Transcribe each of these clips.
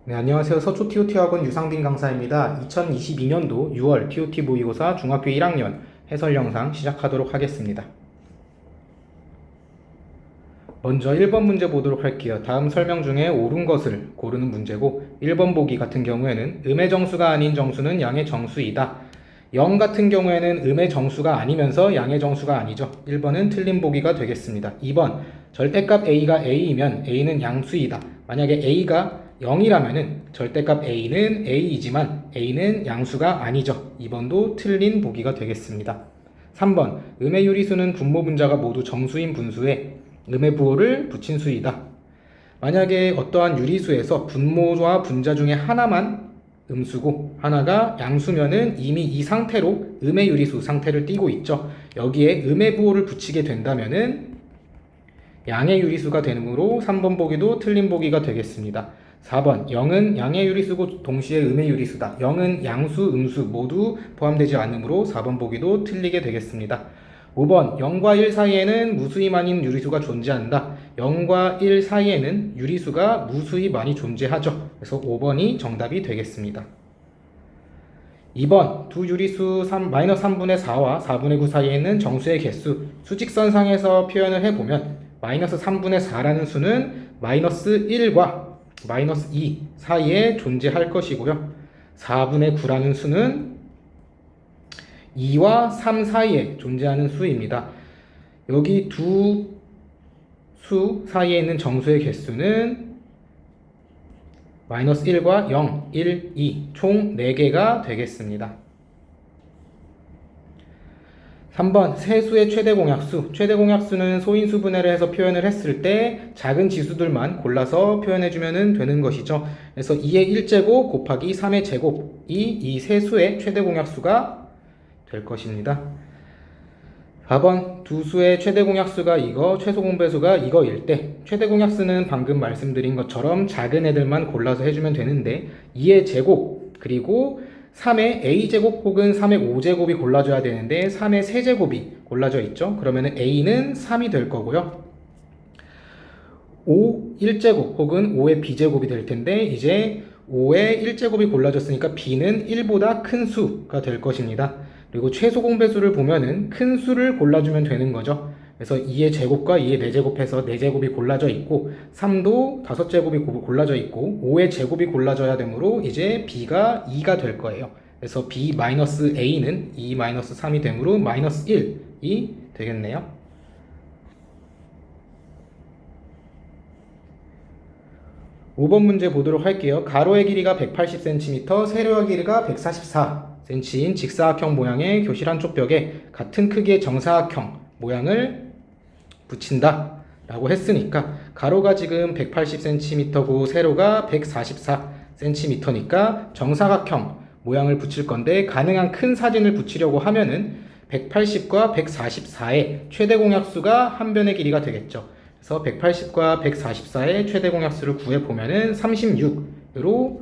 네, 안녕하세요. 서초 TOT 학원 유상빈 강사입니다. 2022년도 6월 TOT 모의고사 중학교 1학년 해설 영상 시작하도록 하겠습니다. 먼저 1번 문제 보도록 할게요. 다음 설명 중에 옳은 것을 고르는 문제고 1번 보기 같은 경우에는 음의 정수가 아닌 정수는 양의 정수이다. 0 같은 경우에는 음의 정수가 아니면서 양의 정수가 아니죠. 1번은 틀린 보기가 되겠습니다. 2번 절대값 a가 a이면 a는 양수이다. 만약에 a가 0이라면은 절대값 a는 a이지만 a는 양수가 아니죠. 2번도 틀린 보기가 되겠습니다. 3번 음의 유리수는 분모 분자가 모두 정수인 분수에 음의 부호를 붙인 수이다. 만약에 어떠한 유리수에서 분모와 분자 중에 하나만 음수고 하나가 양수면은 이미 이 상태로 음의 유리수 상태를 띠고 있죠. 여기에 음의 부호를 붙이게 된다면은 양의 유리수가 되므로 3번 보기도 틀린 보기가 되겠습니다. 4번 0은 양의 유리수고 동시에 음의 유리수다. 0은 양수, 음수 모두 포함되지 않으므로 4번 보기도 틀리게 되겠습니다. 5번 0과 1 사이에는 무수히 많은 유리수가 존재한다. 0과 1 사이에는 유리수가 무수히 많이 존재하죠. 그래서 5번이 정답이 되겠습니다. 2번 두 유리수 -3분의 4와 4분의 9 사이에는 정수의 개수 수직선상에서 표현을 해보면 -3분의 4라는 수는 -1과 -2 사이에 존재할 것이고요. 4분의 9라는 수는 2와 3 사이에 존재하는 수입니다. 여기 두 수 사이에 있는 정수의 개수는 -1과 0, 1, 2 총 4개가 되겠습니다. 3번 세수의 최대 공약수. 최대 공약수는 소인수 분해를 해서 표현을 했을 때 작은 지수들만 골라서 표현해주면 되는 것이죠. 그래서 2의 1제곱 곱하기 3의 제곱이 이 세수의 최대 공약수가 될 것입니다. 4번 두 수의 최대 공약수가 이거, 최소 공배수가 이거일 때 최대 공약수는 방금 말씀드린 것처럼 작은 애들만 골라서 해주면 되는데 2의 제곱 그리고 3의 a제곱 혹은 3의 5제곱이 골라져야 되는데 3의 세제곱이 골라져 있죠. 그러면 a는 3이 될 거고요. 5 1제곱 혹은 5의 b제곱이 될 텐데 이제 5의 1제곱이 골라졌으니까 b는 1보다 큰 수가 될 것입니다. 그리고 최소 공배수를 보면은 큰 수를 골라주면 되는 거죠. 그래서 2의 제곱과 2의 4제곱해서 4제곱이 골라져 있고 3도 5제곱이 골라져 있고 5의 제곱이 골라져야 되므로 이제 b가 2가 될 거예요. 그래서 b-a는 2-3이 되므로 -1이 되겠네요. (5번) 문제 보도록 할게요. 가로의 길이가 180cm, 세로의 길이가 144cm인 직사각형 모양의 교실 한쪽 벽에 같은 크기의 정사각형 모양을 붙인다 라고 했으니까 가로가 지금 180cm고 세로가 144cm니까 정사각형 모양을 붙일 건데 가능한 큰 사진을 붙이려고 하면은 180과 144의 최대 공약수가 한 변의 길이가 되겠죠. 그래서 180과 144의 최대 공약수를 구해보면은 36으로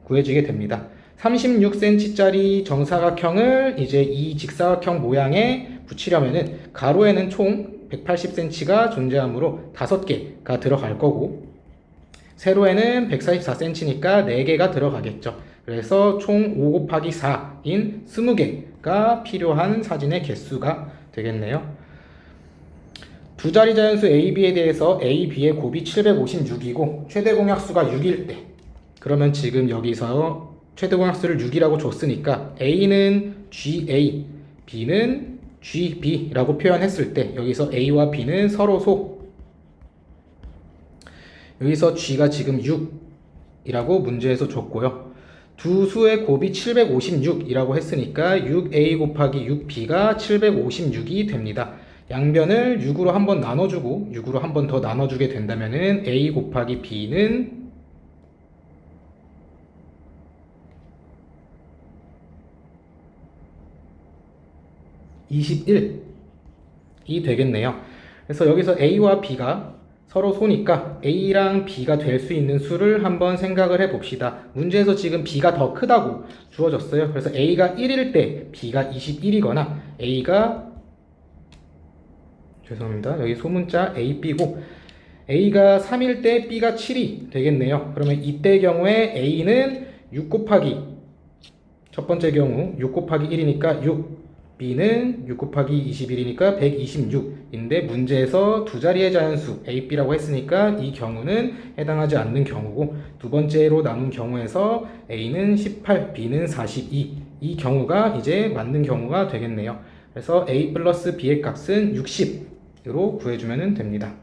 구해지게 됩니다. 36cm짜리 정사각형을 이제 이 직사각형 모양에 붙이려면은 가로에는 총 180cm가 존재하므로 5개가 들어갈 거고 세로에는 144cm니까 4개가 들어가겠죠. 그래서 총 5 곱하기 4인 20개가 필요한 사진의 개수가 되겠네요. 두 자리 자연수 A, B에 대해서 A, B의 곱이 756이고 최대 공약수가 6일 때 그러면 지금 여기서 최대 공약수를 6이라고 줬으니까 A는 GA, B는 GB라고 표현했을 때 여기서 A와 B는 서로소 여기서 G가 지금 6이라고 문제에서 줬고요. 두 수의 곱이 756이라고 했으니까 6A 곱하기 6B가 756이 됩니다. 양변을 6으로 한번 나눠주고 6으로 한 번 더 나눠주게 된다면은 A 곱하기 B는 21이 되겠네요. 그래서 여기서 A와 B가 서로 소니까 A랑 B가 될 수 있는 수를 한번 생각을 해봅시다. 문제에서 지금 B가 더 크다고 주어졌어요. 그래서 A가 1일 때 B가 21이거나 A가 죄송합니다. 여기 소문자 A, B고 A가 3일 때 B가 7이 되겠네요. 그러면 이때 경우에 A는 6 곱하기 첫 번째 경우 6 곱하기 1이니까 6, B는 6 곱하기 21이니까 126인데 문제에서 두 자리의 자연수 A, B라고 했으니까 이 경우는 해당하지 않는 경우고, 두 번째로 남은 경우에서 A는 18, B는 42, 이 경우가 이제 맞는 경우가 되겠네요. 그래서 A 플러스 B의 값은 60으로 구해주면 됩니다.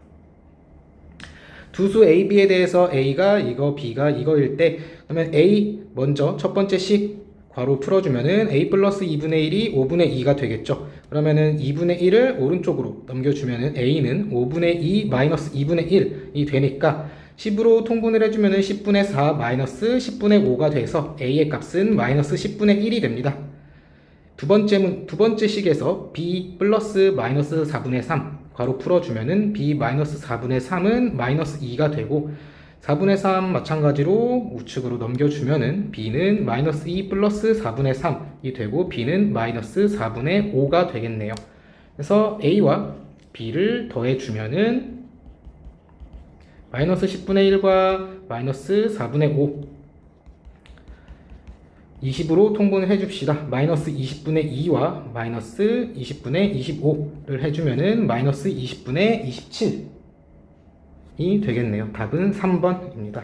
두수 A, B에 대해서 A가 이거, B가 이거일 때, 그러면 A 먼저 첫 번째 식 괄호 풀어주면은 A 플러스 2분의 1이 5분의 2가 되겠죠. 그러면은 2분의 1을 오른쪽으로 넘겨주면은 A는 5분의 2 마이너스 2분의 1이 되니까 10으로 통분을 해주면은 10분의 4 마이너스 10분의 5가 돼서 A의 값은 마이너스 10분의 1이 됩니다. 두 번째 식에서 B 플러스 마이너스 4분의 3 괄호 풀어주면은 B 마이너스 4분의 3은 마이너스 2가 되고, 4분의 3 마찬가지로 우측으로 넘겨주면은 B는 마이너스 2 플러스 4분의 3이 되고 B는 마이너스 4분의 5가 되겠네요. 그래서 A와 B를 더해주면은 마이너스 10분의 1과 마이너스 4분의 5, 20으로 통분을 해줍시다. 마이너스 20분의 2와 마이너스 20분의 25를 해주면은 마이너스 20분의 27이 되겠네요. 답은 3번입니다.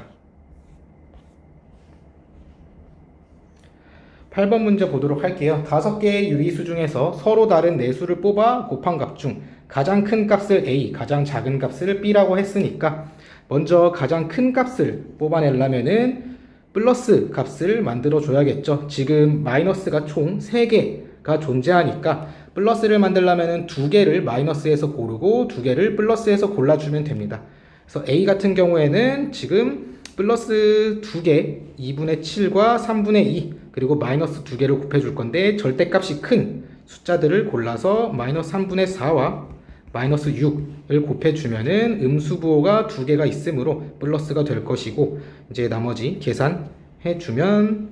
8번 문제 보도록 할게요. 5개의 유리수 중에서 서로 다른 네 수를 뽑아 곱한 값 중 가장 큰 값을 A, 가장 작은 값을 B라고 했으니까 먼저 가장 큰 값을 뽑아내려면은 플러스 값을 만들어 줘야겠죠. 지금 마이너스가 총 3개가 존재하니까 플러스를 만들려면 2개를 마이너스에서 고르고 2개를 플러스에서 골라주면 됩니다. 그래서 A 같은 경우에는 지금 플러스 2개 2분의 7과 3분의 2 그리고 마이너스 2개를 곱해줄 건데, 절대값이 큰 숫자들을 골라서 마이너스 3분의 4와 마이너스 6을 곱해주면은 음수부호가 2개가 있으므로 플러스가 될 것이고, 이제 나머지 계산해주면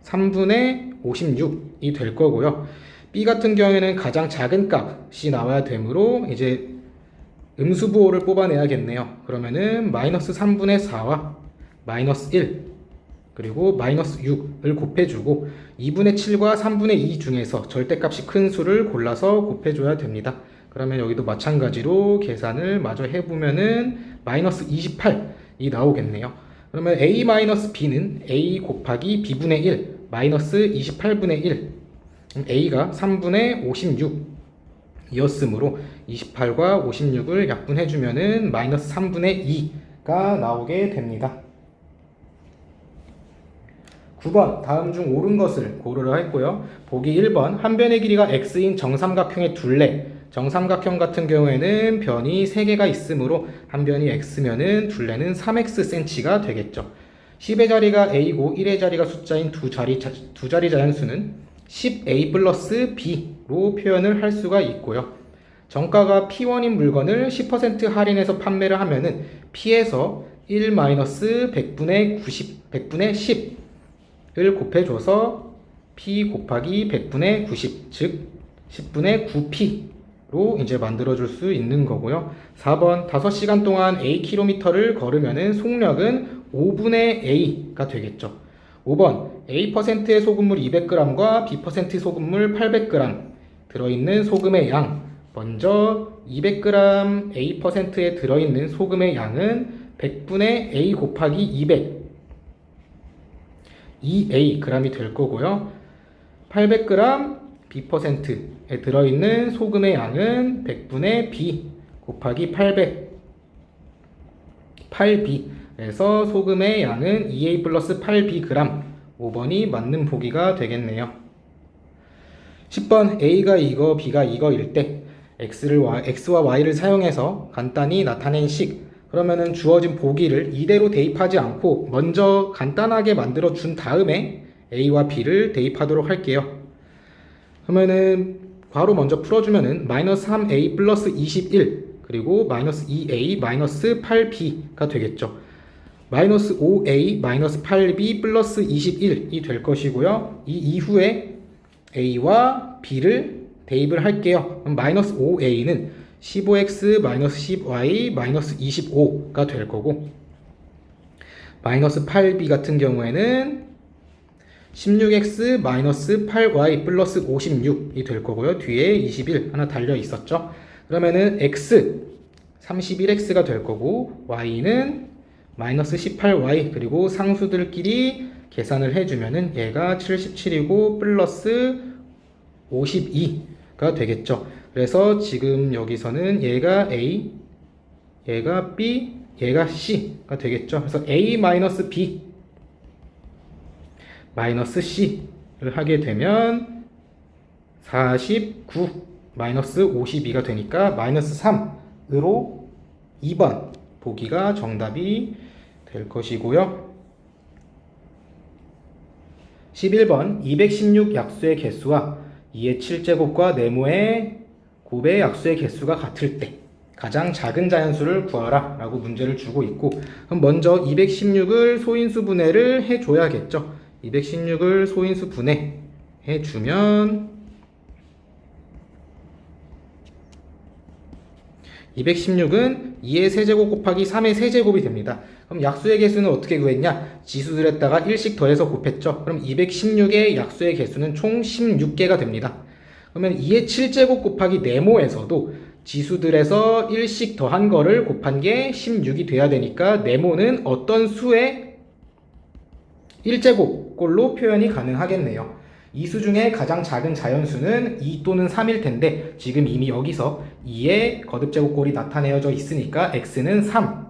3분의 56이 될 거고요. B 같은 경우에는 가장 작은 값이 나와야 되므로 이제 음수부호를 뽑아내야겠네요. 그러면은 마이너스 3분의 4와 마이너스 1 그리고 마이너스 6을 곱해주고 2분의 7과 3분의 2 중에서 절대값이 큰 수를 골라서 곱해줘야 됩니다. 그러면 여기도 마찬가지로 계산을 마저 해보면은 마이너스 28이 나오겠네요. 그러면 A 마이너스 B는 A 곱하기 B분의 1 마이너스 28분의 1, A가 3분의 56 이었으므로 28과 56을 약분해주면은 마이너스 3분의 2가 나오게 됩니다. 9번 다음 중 옳은 것을 고르라 했고요. 보기 1번 한 변의 길이가 x인 정삼각형의 둘레, 정삼각형 같은 경우에는 변이 3개가 있으므로 한 변이 x면은 둘레는 3xcm가 되겠죠. 10의 자리가 a고 1의 자리가 숫자인 두 자리 자연수는 10a 플러스 b로 표현을 할 수가 있고요. 정가가 P1인 물건을 10% 할인해서 판매를 하면은 P에서 1 마이너스 100분의 10을 곱해줘서 P 곱하기 100분의 90, 즉 10분의 9P로 이제 만들어줄 수 있는 거고요. 4번 5시간 동안 Akm를 걸으면은 속력은 5분의 A가 되겠죠. 5번 A%의 소금물 200g과 B% 소금물 800g 들어있는 소금의 양. 먼저 200g A%에 들어있는 소금의 양은 100분의 A 곱하기 200 2A g이 될 거고요. 800g B%에 들어있는 소금의 양은 100분의 B 곱하기 800 8B 그래서 소금의 양은 2A 플러스 8B g. 5번이 맞는 보기가 되겠네요. 10번 A가 이거 B가 이거일 때 X와 Y를 사용해서 간단히 나타낸 식. 그러면은 주어진 보기를 이대로 대입하지 않고 먼저 간단하게 만들어 준 다음에 A와 B를 대입하도록 할게요. 그러면은 괄호 먼저 풀어주면은 마이너스 3A 플러스 21 그리고 마이너스 2A 마이너스 8B가 되겠죠. 마이너스 5A 마이너스 8B 플러스 21이 될 것이고요. 이 이후에 A와 B를 대입을 할게요. 그럼 마이너스 5A는 15x 마이너스 10y 마이너스 25가 될 거고, 마이너스 8b 같은 경우에는 16x 마이너스 8y 플러스 56이 될 거고요. 뒤에 21 하나 달려 있었죠. 그러면은 x 31x가 될 거고, y는 마이너스 18y, 그리고 상수들끼리 계산을 해주면은 얘가 77이고 플러스 52가 되겠죠. 그래서 지금 여기서는 얘가 a, 얘가 b, 얘가 c가 되겠죠. 그래서 a 마이너스 b 마이너스 c를 하게 되면 49 마이너스 52가 되니까 마이너스 3으로 2번 보기가 정답이 될 것이고요. 11번 216 약수의 개수와 2의 7제곱과 네모의 곱의 약수의 개수가 같을 때 가장 작은 자연수를 구하라 라고 문제를 주고 있고, 그럼 먼저 216을 소인수 분해를 해줘야겠죠. 216을 소인수 분해해주면 216은 2의 세제곱 곱하기 3의 세제곱이 됩니다. 그럼 약수의 개수는 어떻게 구했냐? 지수들에다가 1씩 더해서 곱했죠. 그럼 216의 약수의 개수는 총 16개가 됩니다. 그러면 2의 7제곱 곱하기 네모에서도 지수들에서 1씩 더한 거를 곱한 게 16이 돼야 되니까 네모는 어떤 수의 1제곱꼴로 표현이 가능하겠네요. 이 수 중에 가장 작은 자연수는 2 또는 3일 텐데 지금 이미 여기서 2의 거듭제곱꼴이 나타내어져 있으니까 x는 3.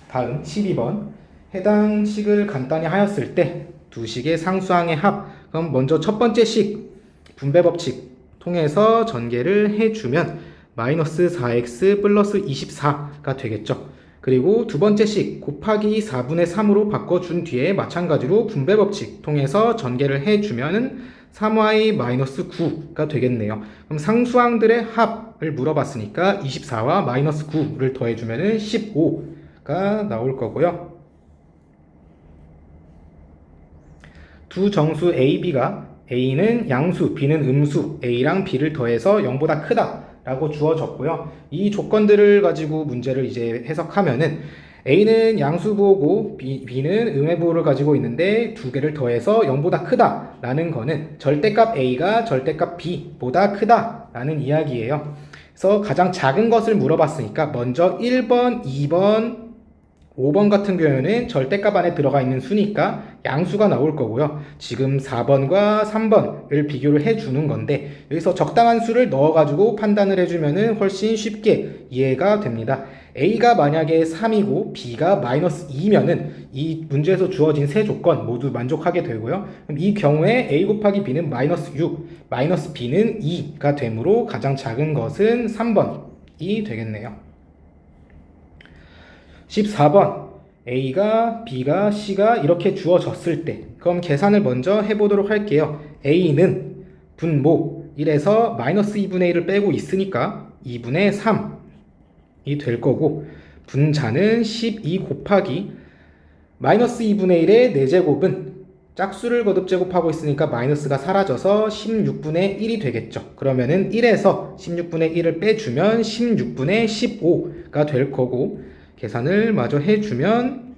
다음 12번 해당 식을 간단히 하였을 때 두 식의 상수항의 합. 그럼 먼저 첫 번째 식 분배법칙 통해서 전개를 해주면 마이너스 4x 플러스 24가 되겠죠. 그리고 두 번째 식 곱하기 4분의 3으로 바꿔준 뒤에 마찬가지로 분배법칙 통해서 전개를 해주면 3y 마이너스 9가 되겠네요. 그럼 상수항들의 합을 물어봤으니까 24와 마이너스 9를 더해주면 15가 나올 거고요. 두 정수 a, b가 a는 양수, b는 음수, a랑 b를 더해서 0보다 크다 라고 주어졌고요. 이 조건들을 가지고 문제를 이제 해석하면은 a는 양수부호고 b는 음해부호를 가지고 있는데 두 개를 더해서 0보다 크다 라는 거는 절대값 a가 절대값 b보다 크다 라는 이야기예요. 그래서 가장 작은 것을 물어봤으니까 먼저 1번, 2번, 5번 같은 경우에는 절대값 안에 들어가 있는 수니까 양수가 나올 거고요. 지금 4번과 3번을 비교를 해주는 건데 여기서 적당한 수를 넣어가지고 판단을 해주면 훨씬 쉽게 이해가 됩니다. A가 만약에 3이고 B가 마이너스 2면은 이 문제에서 주어진 세 조건 모두 만족하게 되고요. 그럼 이 경우에 A 곱하기 B는 마이너스 6, 마이너스 B는 2가 되므로 가장 작은 것은 3번이 되겠네요. 14번 A가 B가 C가 이렇게 주어졌을 때 그럼 계산을 먼저 해보도록 할게요. A는 분모 1에서 마이너스 2분의 1을 빼고 있으니까 2분의 3이 될 거고 분자는 12 곱하기 마이너스 2분의 1의 4제곱은 짝수를 거듭 제곱하고 있으니까 마이너스가 사라져서 16분의 1이 되겠죠. 그러면은 1에서 16분의 1을 빼주면 16분의 15가 될 거고 계산을 마저 해주면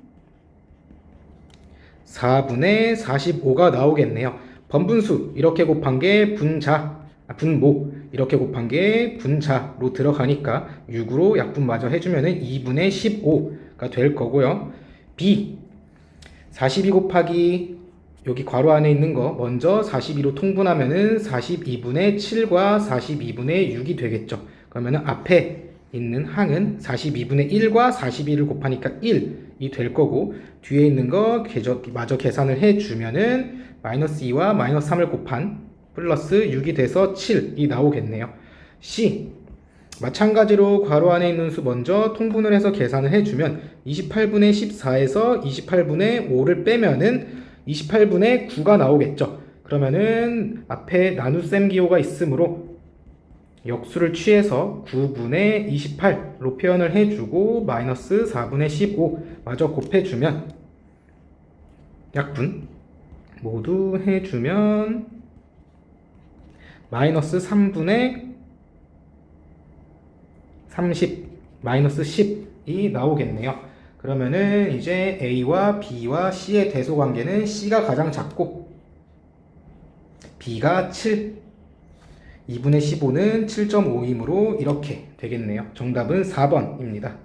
4분의 45가 나오겠네요. 번분수 이렇게 곱한 게 분모 이렇게 곱한 게 분자로 들어가니까 6으로 약분 마저 해주면 2분의 15가 될 거고요. B 42 곱하기 여기 괄호 안에 있는 거 먼저 42로 통분하면은 42분의 7과 42분의 6이 되겠죠. 그러면은 앞에 있는 항은 42분의 1과 42를 곱하니까 1이 될 거고 뒤에 있는 거 마저 계산을 해주면은 마이너스 2와 마이너스 3을 곱한 플러스 6이 돼서 7이 나오겠네요. C 마찬가지로 괄호 안에 있는 수 먼저 통분을 해서 계산을 해주면 28분의 14에서 28분의 5를 빼면은 28분의 9가 나오겠죠. 그러면은 앞에 나눗셈 기호가 있으므로 역수를 취해서 9분의 28로 표현을 해주고 마이너스 4분의 15 마저 곱해주면 약분 모두 해주면 마이너스 3분의 30 마이너스 10이 나오겠네요. 그러면은 이제 A와 B와 C의 대소관계는 C가 가장 작고 B가 7 2분의 15는 7.5이므로 이렇게 되겠네요. 정답은 4번입니다.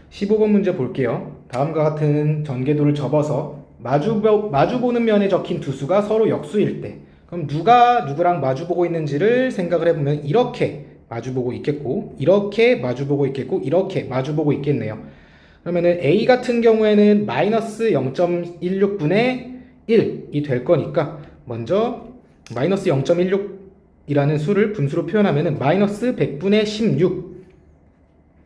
15번 문제 볼게요. 다음과 같은 전개도를 접어서 마주보는 면에 적힌 두 수가 서로 역수일 때, 그럼 누가 누구랑 마주보고 있는지를 생각을 해보면 이렇게 마주보고 있겠고, 이렇게 마주보고 있겠고, 이렇게 마주보고 있겠네요. 그러면은 A 같은 경우에는 마이너스 0.16분의 1이 될 거니까 먼저 마이너스 0.16이라는 수를 분수로 표현하면은 마이너스 100분의 16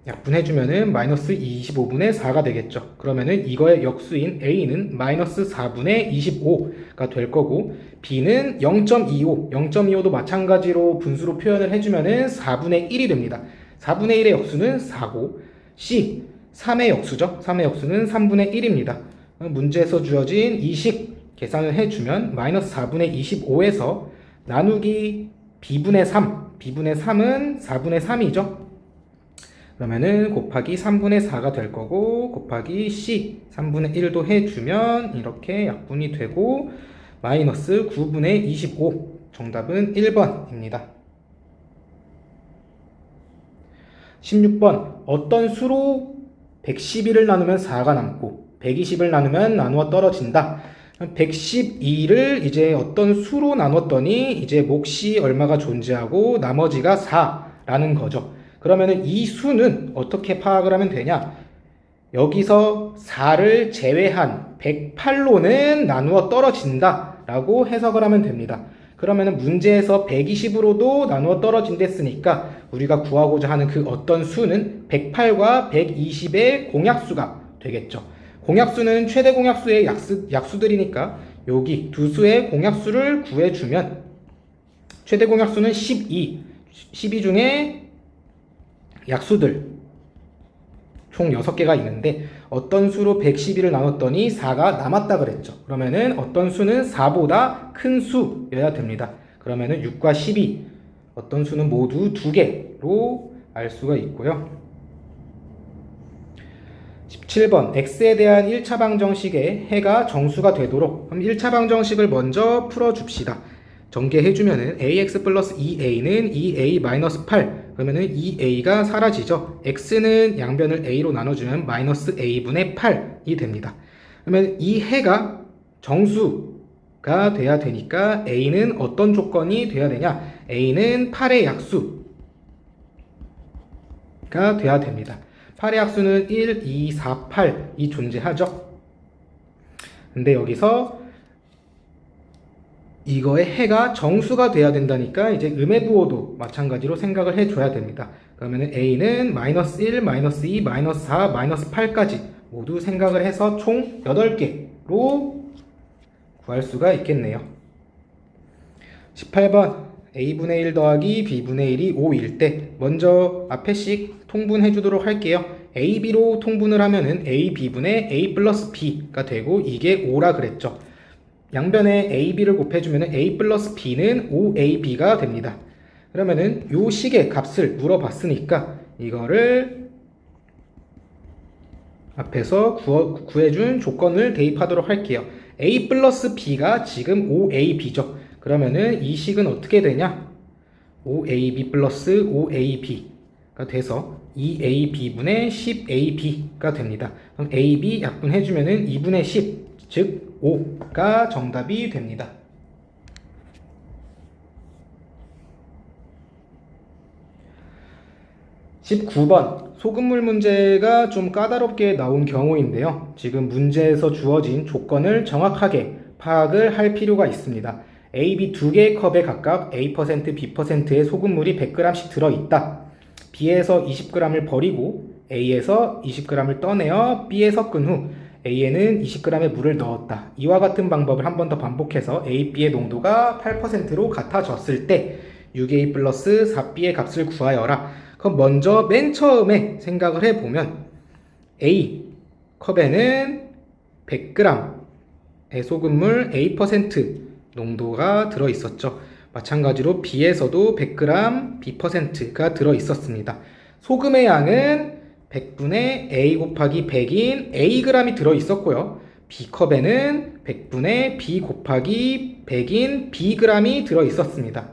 약분해주면은 마이너스 25분의 4가 되겠죠. 그러면은 이거의 역수인 A는 마이너스 4분의 25가 될 거고, B는 0.25, 0.25도 마찬가지로 분수로 표현을 해주면은 4분의 1이 됩니다. 4분의 1의 역수는 4고, C, 3의 역수죠. 3의 역수는 3분의 1입니다. 문제에서 주어진 이 식 계산을 해주면 마이너스 4분의 25에서 나누기 B분의 3, B분의 3은 4분의 3이죠. 그러면은 곱하기 3분의 4가 될 거고, 곱하기 C 3분의 1도 해주면 이렇게 약분이 되고 마이너스 9분의 25, 정답은 1번입니다. 16번, 어떤 수로 112를 나누면 4가 남고 120을 나누면 나누어 떨어진다. 112를 이제 어떤 수로 나눴더니 이제 몫이 얼마가 존재하고 나머지가 4라는 거죠. 그러면은 이 수는 어떻게 파악을 하면 되냐? 여기서 4를 제외한 108로는 나누어 떨어진다 라고 해석을 하면 됩니다. 그러면은 문제에서 120으로도 나누어 떨어진다 했으니까 우리가 구하고자 하는 그 어떤 수는 108과 120의 공약수가 되겠죠. 공약수는 최대 공약수의 약수들이니까 여기 두 수의 공약수를 구해주면 최대 공약수는 12 중에 약수들 총 6개가 있는데 어떤 수로 112를 나눴더니 4가 남았다 그랬죠. 그러면은 어떤 수는 4보다 큰 수여야 됩니다. 그러면은 6과 12 어떤 수는 모두 2개로 알 수가 있고요. 17번, x에 대한 1차 방정식의 해가 정수가 되도록, 그럼 1차 방정식을 먼저 풀어줍시다. 전개해주면은 ax 플러스 2a는 2a 마이너스 8, 그러면은 2a가 사라지죠. x는 양변을 a로 나눠주면 마이너스 a분의 8이 됩니다. 그러면 이 해가 정수가 돼야 되니까 a는 어떤 조건이 돼야 되냐? a는 8의 약수가 돼야 됩니다. 8의 약수는 1, 2, 4, 8이 존재하죠. 근데 여기서 이거의 해가 정수가 돼야 된다니까 이제 음의 부호도 마찬가지로 생각을 해줘야 됩니다. 그러면 A는 마이너스 1, 마이너스 2, 마이너스 4, 마이너스 8까지 모두 생각을 해서 총 8개로 구할 수가 있겠네요. 18번, A분의 1 더하기 B분의 1이 5일 때 먼저 앞에씩 통분해 주도록 할게요. A, B로 통분을 하면은 A, B분의 A 플러스 B가 되고 이게 5라 그랬죠. 양변에 A, B를 곱해주면 A 플러스 B는 5AB가 됩니다. 그러면은 요 식의 값을 물어봤으니까 이거를 앞에서 구해준 조건을 대입하도록 할게요. A 플러스 B가 지금 5AB죠. 그러면은 이 식은 어떻게 되냐? 5AB 플러스 5AB가 돼서 2AB분의 10AB가 됩니다. 그럼 AB 약분해주면은 2분의 10, 즉 5가 정답이 됩니다. 19번, 소금물 문제가 좀 까다롭게 나온 경우인데요. 지금 문제에서 주어진 조건을 정확하게 파악을 할 필요가 있습니다. A, B 두 개의 컵에 각각 A%, B%의 소금물이 100g씩 들어있다. B에서 20g을 버리고 A에서 20g을 떠내어 B에 섞은 후 A에는 20g의 물을 넣었다. 이와 같은 방법을 한 번 더 반복해서 A, B의 농도가 8%로 같아졌을 때 6A 플러스 4B의 값을 구하여라. 그럼 먼저 맨 처음에 생각을 해보면 A 컵에는 100g의 소금물 A% 농도가 들어있었죠. 마찬가지로 B에서도 100g B%가 들어있었습니다. 소금의 양은 100분의 A 곱하기 100인 Ag이 들어있었고요. B컵에는 100분의 B 곱하기 100인 Bg이 들어있었습니다.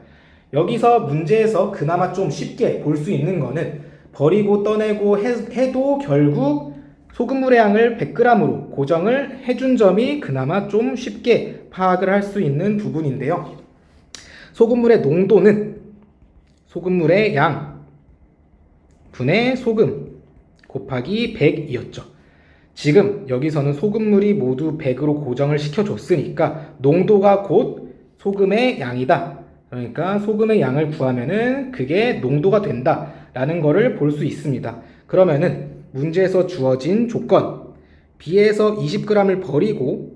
여기서 문제에서 그나마 좀 쉽게 볼 수 있는 거는 버리고 떠내고 해도 결국 소금물의 양을 100g으로 고정을 해준 점이 그나마 좀 쉽게 파악을 할 수 있는 부분인데요. 소금물의 농도는 소금물의 양 분의 소금 곱하기 100이었죠. 지금 여기서는 소금물이 모두 100으로 고정을 시켜줬으니까 농도가 곧 소금의 양이다. 그러니까 소금의 양을 구하면은 그게 농도가 된다 라는 거를 볼 수 있습니다. 그러면은 문제에서 주어진 조건 B에서 20g을 버리고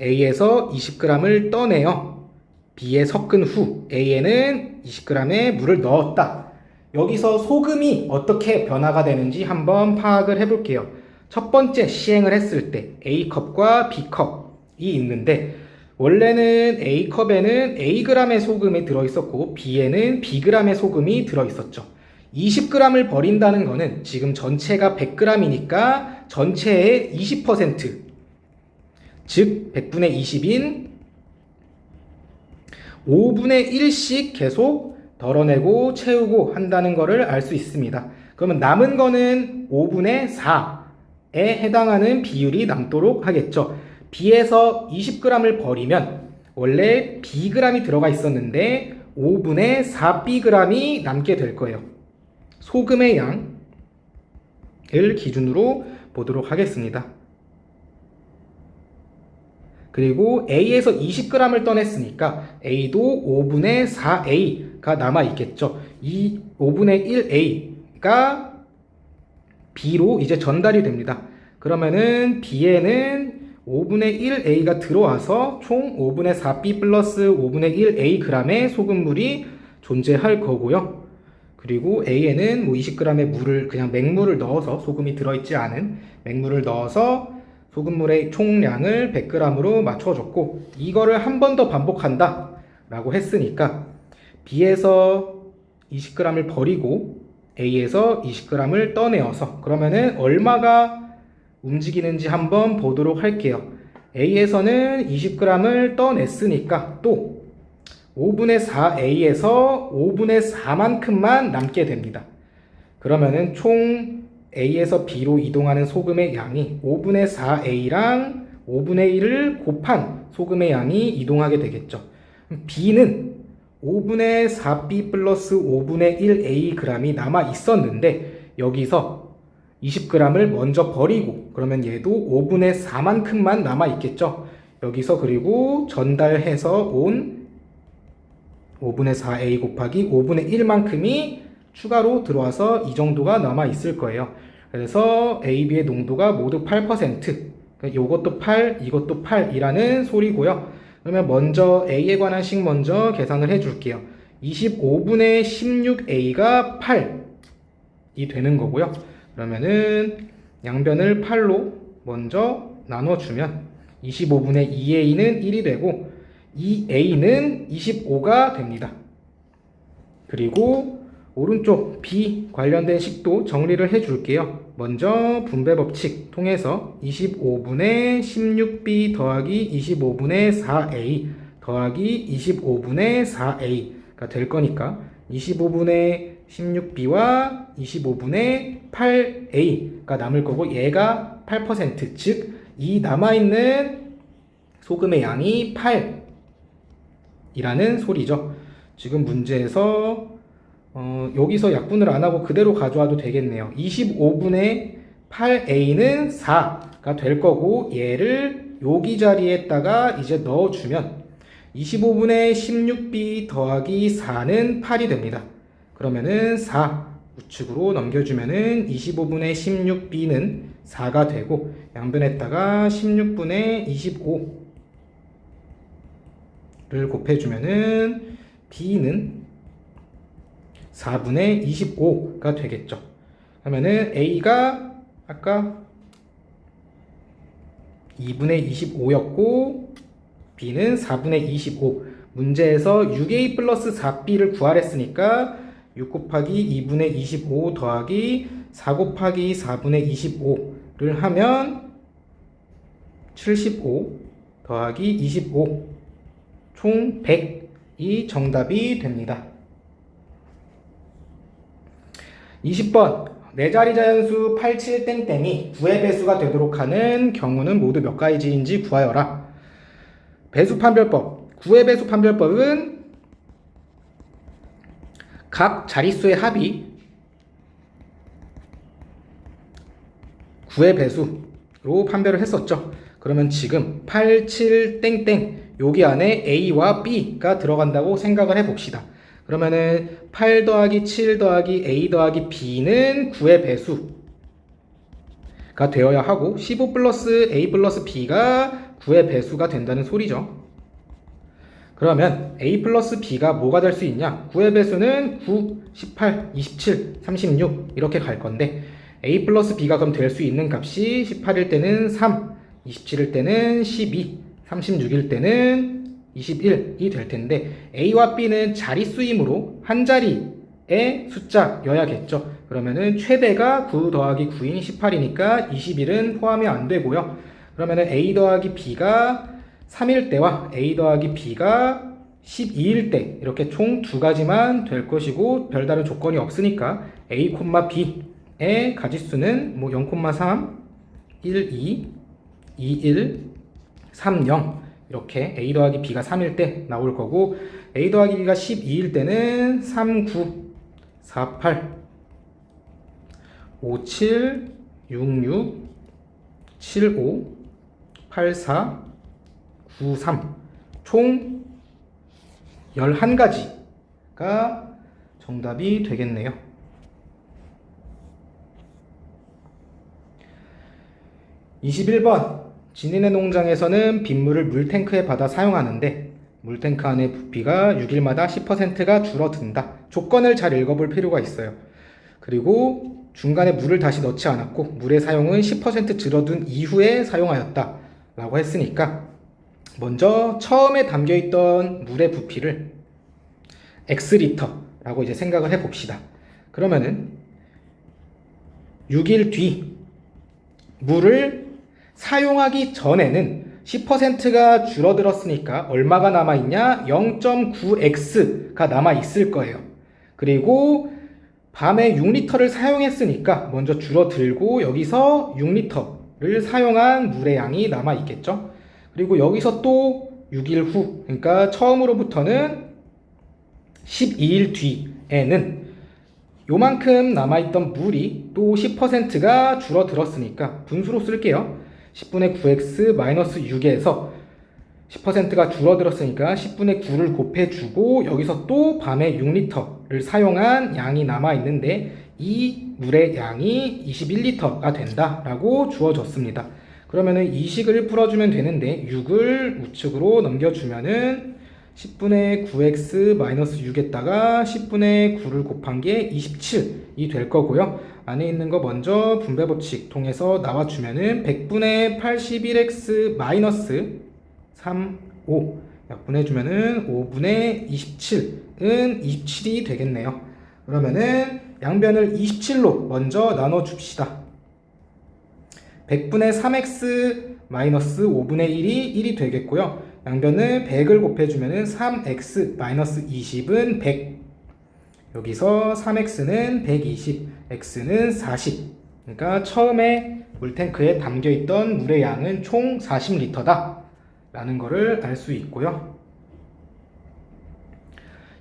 A에서 20g을 떠내어 B에 섞은 후 A에는 20g의 물을 넣었다. 여기서 소금이 어떻게 변화가 되는지 한번 파악을 해볼게요. 첫 번째 시행을 했을 때 A컵과 B컵이 있는데 원래는 A컵에는 Ag의 소금이 들어있었고 B에는 Bg의 소금이 들어있었죠. 20g을 버린다는 거는 지금 전체가 100g이니까 전체의 20%, 즉 100분의 20인 5분의 1씩 계속 덜어내고 채우고 한다는 것을 알 수 있습니다. 그러면 남은 거는 5분의 4에 해당하는 비율이 남도록 하겠죠. B에서 20g을 버리면 원래 Bg이 들어가 있었는데 5분의 4Bg이 남게 될 거예요. 소금의 양을 기준으로 보도록 하겠습니다. 그리고 A에서 20g을 떠냈으니까 A도 5분의 4A가 남아있겠죠. 이 5분의 1A가 B로 이제 전달이 됩니다. 그러면은 B에는 5분의 1A가 들어와서 총 5분의 4B 플러스 5분의 1A g의 소금물이 존재할 거고요. 그리고 A에는 뭐 20g의 물을 그냥 맹물을 넣어서 소금이 들어있지 않은 맹물을 넣어서 소금물의 총량을 100g으로 맞춰줬고 이거를 한 번 더 반복한다 라고 했으니까 B에서 20g을 버리고 A에서 20g을 떠내어서 그러면은 얼마가 움직이는지 한번 보도록 할게요. A에서는 20g을 떠냈으니까 또 5분의 4A에서 5분의 4만큼만 남게 됩니다. 그러면은 총 A에서 B로 이동하는 소금의 양이 5분의 4A랑 5분의 1을 곱한 소금의 양이 이동하게 되겠죠. B는 5분의 4B 플러스 5분의 1A g이 남아 있었는데 여기서 20g을 먼저 버리고 그러면 얘도 5분의 4만큼만 남아 있겠죠. 여기서 그리고 전달해서 온 5분의 4A 곱하기 5분의 1만큼이 추가로 들어와서 이 정도가 남아 있을 거예요. 그래서 A, B의 농도가 모두 8%. 이것도 8, 이것도 8이라는 소리고요. 그러면 먼저 A에 관한 식 먼저 계산을 해줄게요. 25분의 16A가 8이 되는 거고요. 그러면은 양변을 8로 먼저 나눠주면 25분의 2A는 1이 되고 2A는 25가 됩니다. 그리고 오른쪽 B 관련된 식도 정리를 해줄게요. 먼저 분배 법칙 통해서 25분의 16B 더하기 25분의 4A 더하기 25분의 4A가 될 거니까 25분의 16B와 25분의 8A가 남을 거고 얘가 8%, 즉 이 남아있는 소금의 양이 8이라는 소리죠. 지금 문제에서 여기서 약분을 안 하고 그대로 가져와도 되겠네요. 25분의 8A는 4가 될 거고 얘를 여기 자리에다가 이제 넣어주면 25분의 16B 더하기 4는 8이 됩니다. 그러면은 4 우측으로 넘겨주면은 25분의 16B는 4가 되고 양변에다가 16분의 25를 곱해주면은 B는 4분의 25가 되겠죠. 그러면은 A가 아까 2분의 25였고 b는 4분의 25. 문제에서 6a 플러스 4b를 구하랬으니까 6 곱하기 2분의 25 더하기 4 곱하기 4분의 25를 하면 75 더하기 25 총 100이 정답이 됩니다. 20번 네 자리 자연수 87땡땡이 9의 배수가 되도록 하는 경우는 모두 몇 가지인지 구하여라. 배수 판별법 9의 배수 판별법은 각 자릿수의 합이 9의 배수로 판별을 했었죠. 그러면 지금 87땡땡 여기 안에 A와 B가 들어간다고 생각을 해봅시다. 그러면은 8 더하기 7 더하기 A 더하기 B는 9의 배수가 되어야 하고 15 플러스 A 플러스 B가 9의 배수가 된다는 소리죠. 그러면 A 플러스 B가 뭐가 될 수 있냐? 9의 배수는 9, 18, 27, 36 이렇게 갈 건데 A 플러스 B가 그럼 될 수 있는 값이 18일 때는 3, 27일 때는 12, 36일 때는 21이 될 텐데 A와 B는 자릿수이므로 한 자리의 숫자여야겠죠. 그러면은 최대가 9 더하기 9인 18이니까 21은 포함이 안 되고요. 그러면은 A 더하기 B가 3일 때와 A 더하기 B가 12일 때 이렇게 총 두 가지만 될 것이고 별다른 조건이 없으니까 A, B의 가지수는 뭐 0,3, 1, 2, 2, 1, 3, 0 이렇게 A 더하기 B가 3일 때 나올 거고 A 더하기 B가 12일 때는 3, 9, 4, 8, 5, 7, 6, 6, 7, 5, 8, 4, 9, 3 총 11가지가 정답이 되겠네요. 21번 진인의 농장에서는 빗물을 물탱크에 받아 사용하는데 물탱크 안의 부피가 6일마다 10%가 줄어든다. 조건을 잘 읽어볼 필요가 있어요. 그리고 중간에 물을 다시 넣지 않았고 물의 사용은 10% 줄어든 이후에 사용하였다 라고 했으니까 먼저 처음에 담겨있던 물의 부피를 X리터라고 이제 생각을 해봅시다. 그러면은 6일 뒤 물을 사용하기 전에는 10%가 줄어들었으니까 얼마가 남아있냐? 0.9x가 남아있을 거예요. 그리고 밤에 6리터를 사용했으니까 먼저 줄어들고 여기서 6리터를 사용한 물의 양이 남아있겠죠. 그리고 여기서 또 6일 후, 그러니까 처음으로부터는 12일 뒤에는 요만큼 남아있던 물이 또 10%가 줄어들었으니까 분수로 쓸게요. 10분의 9x 마이너스 6에서 10%가 줄어들었으니까 10분의 9를 곱해주고 여기서 또 밤에 6리터를 사용한 양이 남아있는데 이 물의 양이 21리터가 된다라고 주어졌습니다. 그러면은 이 식을 풀어주면 되는데 6을 우측으로 넘겨주면은 10분의 9x 마이너스 6에다가 10분의 9를 곱한 게 27이 될 거고요. 안에 있는 거 먼저 분배 법칙 통해서 나와주면은 100분의 81x 마이너스 3, 5 약분해주면은 5분의 27은 27이 되겠네요. 그러면은 양변을 27로 먼저 나눠줍시다. 100분의 3x 마이너스 5분의 1이 1이 되겠고요. 양변을 100을 곱해주면은 3x 마이너스 20은 100. 여기서 3x는 120, x는 40. 그러니까 처음에 물탱크에 담겨있던 물의 양은 총 40리터다 라는 거를 알 수 있고요.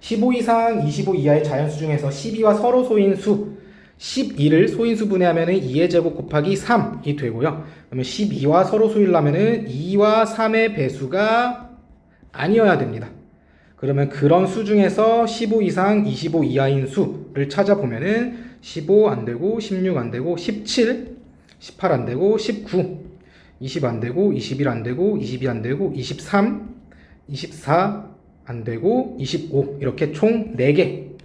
15 이상 25 이하의 자연수 중에서 12와 서로 소인수 12를 소인수 분해하면 2의 제곱 곱하기 3이 되고요. 그러면 12와 서로 소일라면 2와 3의 배수가 아니어야 됩니다. 그러면 그런 수 중에서 15 이상 25 이하인 수를 찾아보면은 15 안되고 16 안되고 17, 18 안되고 19, 20 안되고 21 안되고 22 안되고 23, 24 안되고 25 이렇게 총 4개가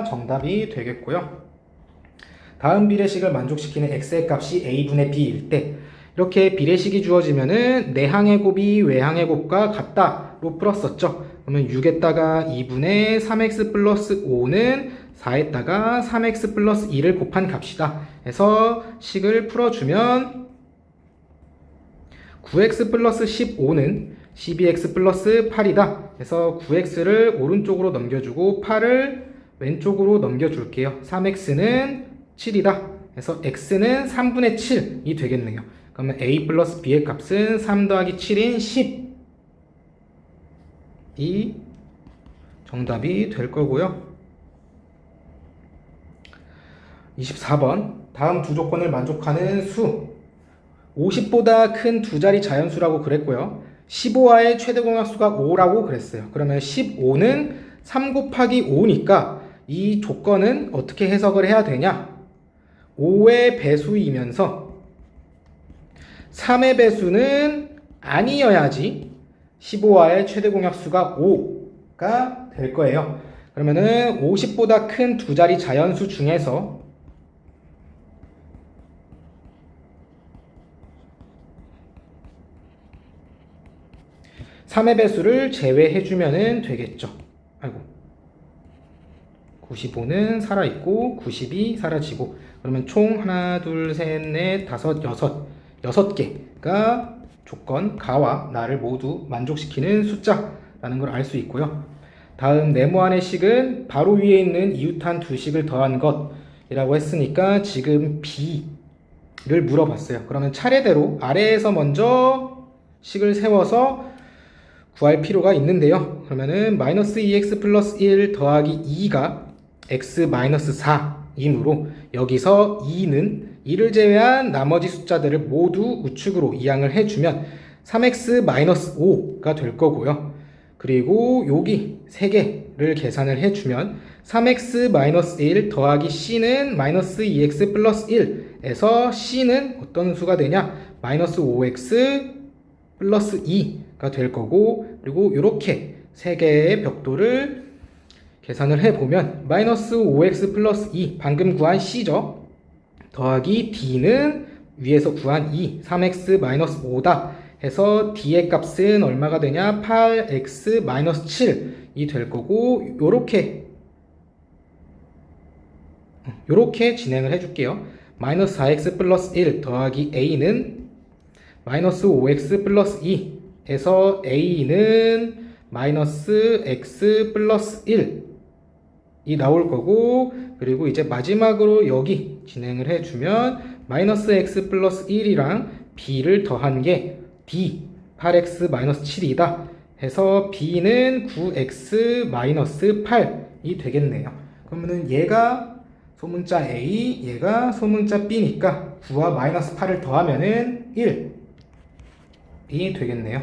정답이 되겠고요. 다음 비례식을 만족시키는 x의 값이 a분의 b일 때 이렇게 비례식이 주어지면은 내항의 곱이 외항의 곱과 같다로 풀었었죠. 그러면 6에다가 2분의 3x 플러스 5는 4에다가 3x 플러스 2를 곱한 값이다. 해서 식을 풀어주면 9x 플러스 15는 12x 플러스 8이다. 그래서 9x를 오른쪽으로 넘겨주고 8을 왼쪽으로 넘겨줄게요. 3x는 7이다. 그래서 x는 3분의 7이 되겠네요. 그러면 a 플러스 b의 값은 3 더하기 7인 10이 정답이 될 거고요. 24번 다음 두 조건을 만족하는 수 50보다 큰 두 자리 자연수라고 그랬고요. 15와의 최대 공약수가 5라고 그랬어요. 그러면 15는 3 곱하기 5니까 이 조건은 어떻게 해석을 해야 되냐? 5의 배수이면서 3의 배수는 아니어야지 15와의 최대 공약수가 5가 될 거예요. 그러면은 50보다 큰 두 자리 자연수 중에서 3의 배수를 제외해주면 되겠죠. 아이고. 95는 살아있고 90이 사라지고 그러면 총 하나, 둘, 셋, 넷, 다섯, 여섯 개가 조건 가와 나를 모두 만족시키는 숫자라는 걸 알 수 있고요. 다음 네모안의 식은 바로 위에 있는 이웃한 두 식을 더한 것이라고 했으니까 지금 b를 물어봤어요. 그러면 차례대로 아래에서 먼저 식을 세워서 구할 필요가 있는데요. 그러면은 마이너스 2x 플러스 1 더하기 2가 x 마이너스 4이므로 여기서 2는 2를 제외한 나머지 숫자들을 모두 우측으로 이항을 해주면 3x 마이너스 5가 될 거고요. 그리고 여기 3개를 계산을 해주면 3x 마이너스 1 더하기 c는 마이너스 2x 플러스 1에서 c는 어떤 수가 되냐? 마이너스 5x 플러스 2가 될 거고 그리고 이렇게 3개의 벽돌을 계산을 해보면 마이너스 5x 플러스 2 방금 구한 c죠. 더하기 d는 위에서 구한 2 3x 마이너스 5다 해서 d의 값은 얼마가 되냐 8x 마이너스 7이 될 거고 요렇게 진행을 해줄게요. 마이너스 4x 플러스 1 더하기 a는 마이너스 5x 플러스 2에서 a는 마이너스 x 플러스 1이 나올 거고 그리고 이제 마지막으로 여기 진행을 해주면 마이너스 x 플러스 1이랑 b를 더한 게 d 8x 마이너스 7이다 해서 b는 9x 마이너스 8이 되겠네요. 그러면은 얘가 소문자 a 얘가 소문자 b니까 9와 마이너스 8을 더하면은 1이 되겠네요.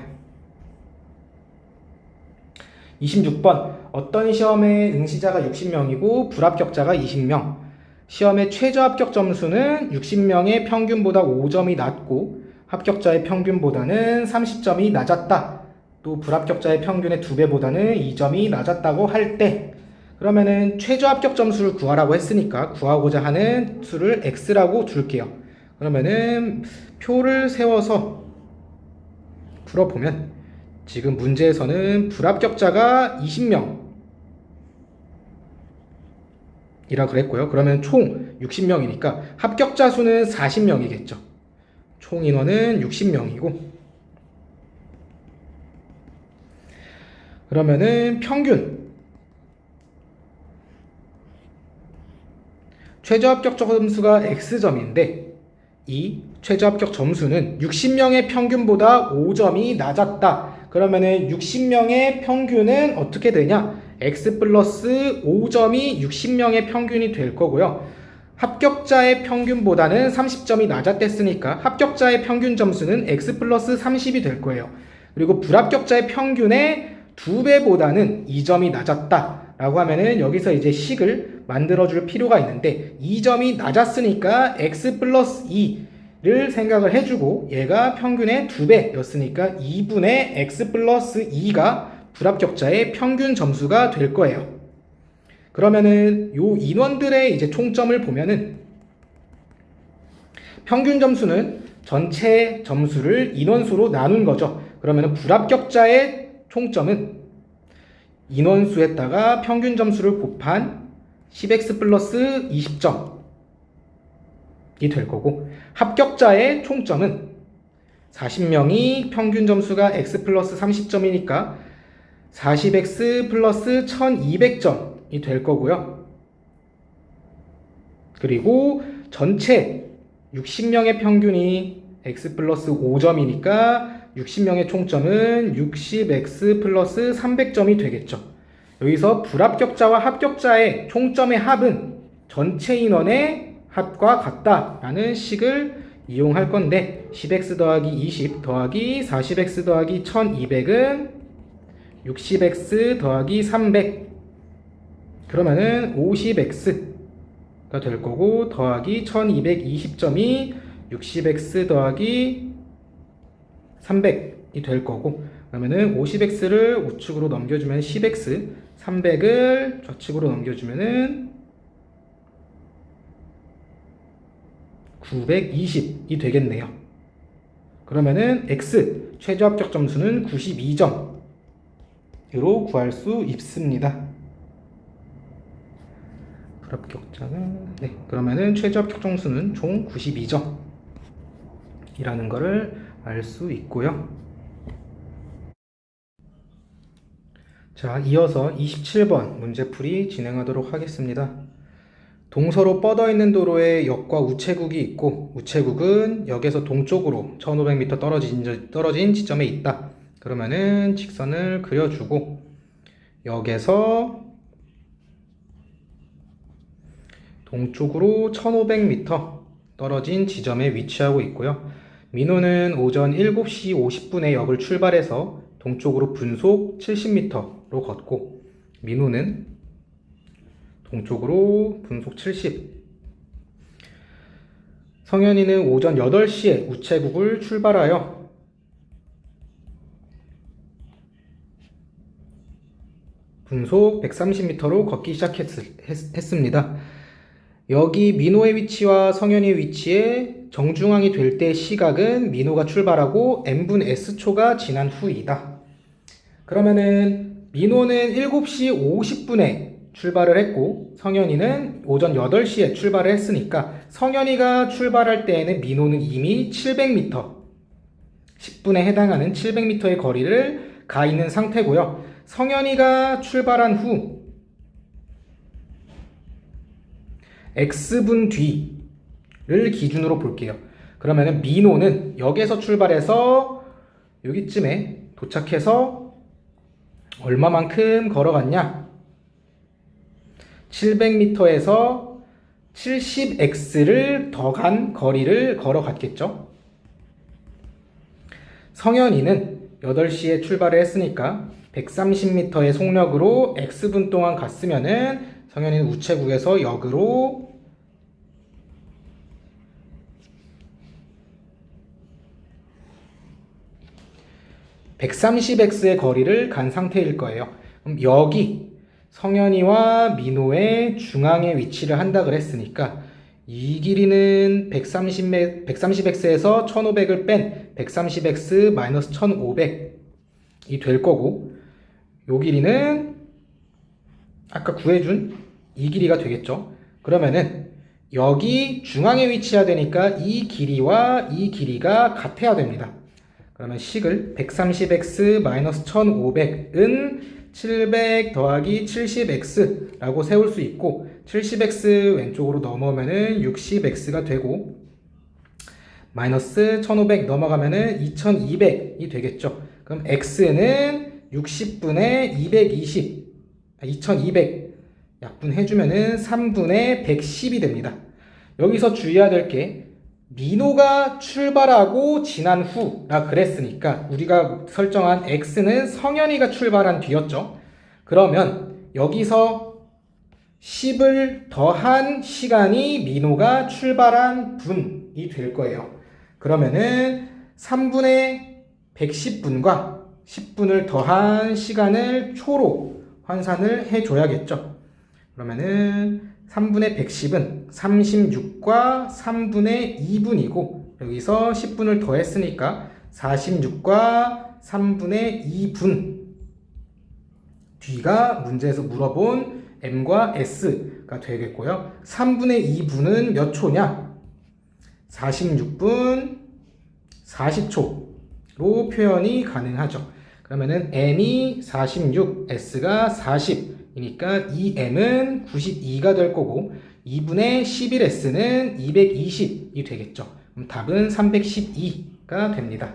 26번 어떤 시험의 응시자가 60명이고 불합격자가 20명 시험의 최저 합격 점수는 60명의 평균보다 5점이 낮고 합격자의 평균보다는 30점이 낮았다. 또 불합격자의 평균의 2배보다는 2점이 낮았다고 할 때 그러면은 최저 합격 점수를 구하라고 했으니까 구하고자 하는 수를 x라고 둘게요. 그러면은 표를 세워서 풀어보면 지금 문제에서는 불합격자가 20명 이라 그랬고요. 그러면 총 60명이니까 합격자 수는 40명이겠죠. 총 인원은 60명이고 그러면은 평균 최저 합격 점수가 x점인데 이 최저 합격 점수는 60명의 평균보다 5점이 낮았다. 그러면은 60명의 평균은 어떻게 되냐? x 플러스 5점이 60명의 평균이 될 거고요. 합격자의 평균보다는 30점이 낮았댔으니까 합격자의 평균 점수는 x 플러스 30이 될 거예요. 그리고 불합격자의 평균의 2배보다는 2점이 낮았다 라고 하면은 여기서 이제 식을 만들어 줄 필요가 있는데 2점이 낮았으니까 x 플러스 2를 생각을 해주고 얘가 평균의 2배였으니까 2분의 x 플러스 2가 불합격자의 평균 점수가 될 거예요. 그러면은 요 인원들의 이제 총점을 보면은 평균 점수는 전체 점수를 인원수로 나눈 거죠. 그러면 불합격자의 총점은 인원수에다가 평균 점수를 곱한 10x 플러스 20점이 될 거고, 합격자의 총점은 40명이 평균 점수가 x 플러스 30점이니까 40x 플러스 1200점이 될 거고요. 그리고 전체 60명의 평균이 x 플러스 5점이니까 60명의 총점은 60x 플러스 300점이 되겠죠. 여기서 불합격자와 합격자의 총점의 합은 전체 인원의 합과 같다라는 식을 이용할 건데, 10x 더하기 20 더하기 40x 더하기 1200은 60x 더하기 300, 그러면은 50x가 될 거고, 더하기 1220점이 60x 더하기 300이 될 거고, 그러면은 50x를 우측으로 넘겨주면 10x, 300을 좌측으로 넘겨주면은 920이 되겠네요. 그러면은 x 최저 합격 점수는 92점으로 구할 수 있습니다. 불합격자는 그러면은 최저 합격 점수는 총 92점이라는 것을 알 수 있고요. 자, 이어서 27번 문제풀이 진행하도록 하겠습니다. 동서로 뻗어 있는 도로에 역과 우체국이 있고, 우체국은 역에서 동쪽으로 1500m 떨어진 지점에 있다. 그러면은 직선을 그려주고, 역에서 동쪽으로 1500m 떨어진 지점에 위치하고 있고요. 민호는 오전 7시 50분에 역을 출발해서 동쪽으로 분속 70m로 걷고, 민호는 동쪽으로 분속 70. 성현이는 오전 8시에 우체국을 출발하여 분속 130m로 걷기 시작했습니다. 여기 민호의 위치와 성현이의 위치에 정중앙이 될 때 시각은 민호가 출발하고 n분 s초가 지난 후이다. 그러면은 민호는 7시 50분에 출발을 했고, 성현이는 오전 8시에 출발을 했으니까 성현이가 출발할 때에는 민호는 이미 700m, 10분에 해당하는 700m의 거리를 가 있는 상태고요. 성현이가 출발한 후 x분 뒤를 기준으로 볼게요. 그러면은 민호는 역에서 출발해서 여기쯤에 도착해서 얼마만큼 걸어갔냐? 700m에서 70x를 더 간 거리를 걸어갔겠죠. 성현이는 8시에 출발을 했으니까 130m의 속력으로 x분 동안 갔으면은 성현이는 우체국에서 역으로 130x의 거리를 간 상태일 거예요. 그럼 여기 성현이와 민호의 중앙에 위치를 한다 그랬으니까 이 길이는 130x에서 1500을 뺀 130x 마이너스 1500이 될 거고, 요 길이는 아까 구해준 이 길이가 되겠죠. 그러면은 여기 중앙에 위치해야 되니까 이 길이와 이 길이가 같아야 됩니다. 그러면 식을 130x 마이너스 1500은 700 더하기 70x라고 세울 수 있고, 70x 왼쪽으로 넘어오면은 60x가 되고, 마이너스 1500 넘어가면은 2200이 되겠죠. 그럼 x는 60분의 220, 2200 약분해주면은 3분의 110이 됩니다. 여기서 주의해야 될 게, 민호가 출발하고 지난 후라 그랬으니까 우리가 설정한 x는 성현이가 출발한 뒤였죠. 그러면 여기서 10을 더한 시간이 민호가 출발한 분이 될 거예요. 그러면은 3분의 110분과 10분을 더한 시간을 초로 환산을 해줘야겠죠. 그러면은 3분의 110은 36과 3분의 2분이고 여기서 10분을 더했으니까 46과 3분의 2분. 뒤가 문제에서 물어본 M과 S가 되겠고요. 3분의 2분은 몇 초냐? 46분 40초로 표현이 가능하죠. 그러면은 M이 46, S가 40이니까 이 M은 92가 될 거고 2분의 11S는 220이 되겠죠. 그럼 답은 312가 됩니다.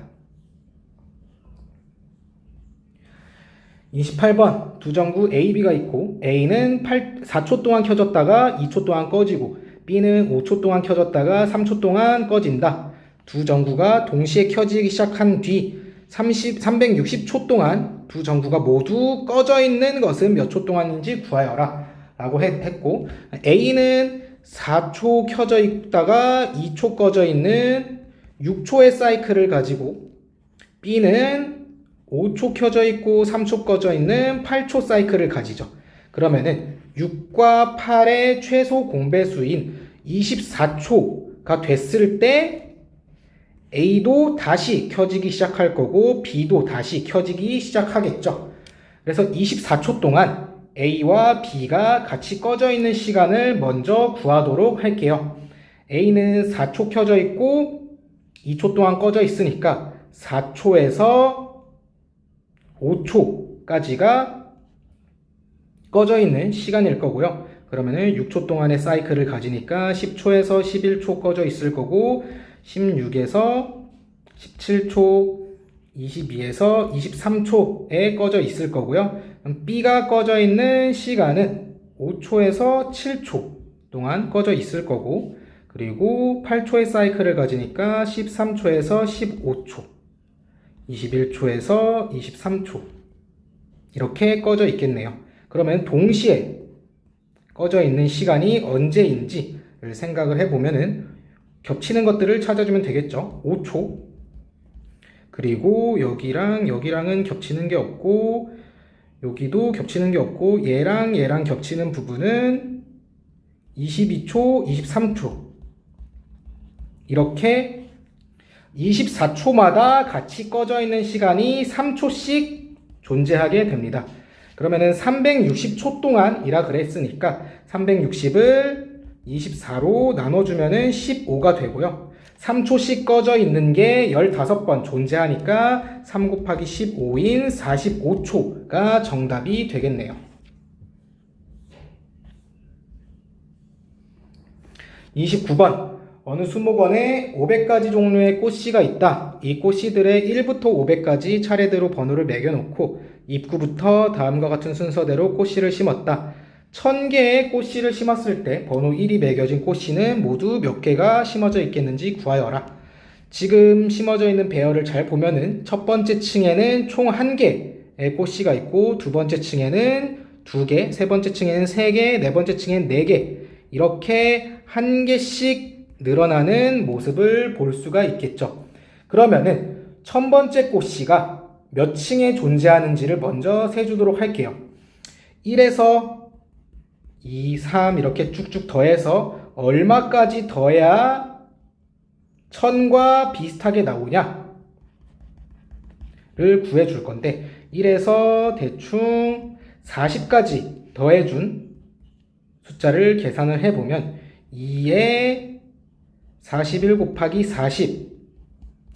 28번 두 전구 A, B가 있고 A는 4초 동안 켜졌다가 2초 동안 꺼지고 B는 5초 동안 켜졌다가 3초 동안 꺼진다. 두 전구가 동시에 켜지기 시작한 뒤 360초 동안 두 전구가 모두 꺼져 있는 것은 몇 초 동안인지 구하여라 라고 했고 A는 4초 켜져 있다가 2초 꺼져 있는 6초의 사이클을 가지고 B는 5초 켜져 있고 3초 꺼져 있는 8초 사이클을 가지죠. 그러면은 6과 8의 최소 공배수인 24초가 됐을 때 A도 다시 켜지기 시작할 거고 B도 다시 켜지기 시작하겠죠. 그래서 24초 동안 A와 B가 같이 꺼져 있는 시간을 먼저 구하도록 할게요. A는 4초 켜져 있고 2초 동안 꺼져 있으니까 4초에서 5초까지가 꺼져 있는 시간일 거고요. 그러면은 6초 동안의 사이클을 가지니까 10초에서 11초 꺼져 있을 거고 16에서 17초, 22에서 23초에 꺼져 있을 거고요. 그럼 B가 꺼져 있는 시간은 5초에서 7초 동안 꺼져 있을 거고 그리고 8초의 사이클을 가지니까 13초에서 15초 21초에서 23초 이렇게 꺼져 있겠네요. 그러면 동시에 꺼져 있는 시간이 언제인지를 생각을 해보면은 겹치는 것들을 찾아주면 되겠죠. 5초 그리고 여기랑은 겹치는 게 없고 여기도 겹치는 게 없고 얘랑 겹치는 부분은 22초, 23초 이렇게 24초마다 같이 꺼져 있는 시간이 3초씩 존재하게 됩니다. 그러면은 360초 동안이라 그랬으니까 360을 24로 나눠주면은 15가 되고요. 3초씩 꺼져 있는 게 15번 존재하니까 3 곱하기 15인 45초가 정답이 되겠네요. 29번 어느 수목원에 500가지 종류의 꽃씨가 있다. 이 꽃씨들의 1부터 500까지 차례대로 번호를 매겨놓고 입구부터 다음과 같은 순서대로 꽃씨를 심었다. 1000개의 꽃씨를 심었을 때 번호 1이 매겨진 꽃씨는 모두 몇 개가 심어져 있겠는지 구하여라. 지금 심어져 있는 배열을 잘 보면은 첫 번째 층에는 총 1개의 꽃씨가 있고 두 번째 층에는 2개, 세 번째 층에는 3개, 네 번째 층에는 4개 이렇게 1개씩 늘어나는 모습을 볼 수가 있겠죠. 그러면은 1000번째 꽃씨가 몇 층에 존재하는지를 먼저 세주도록 할게요. 1에서 2, 3 이렇게 쭉쭉 더해서 얼마까지 더해야 1000과 비슷하게 나오냐를 구해줄 건데 1에서 대충 40까지 더해준 숫자를 계산을 해보면 2에 41 곱하기 40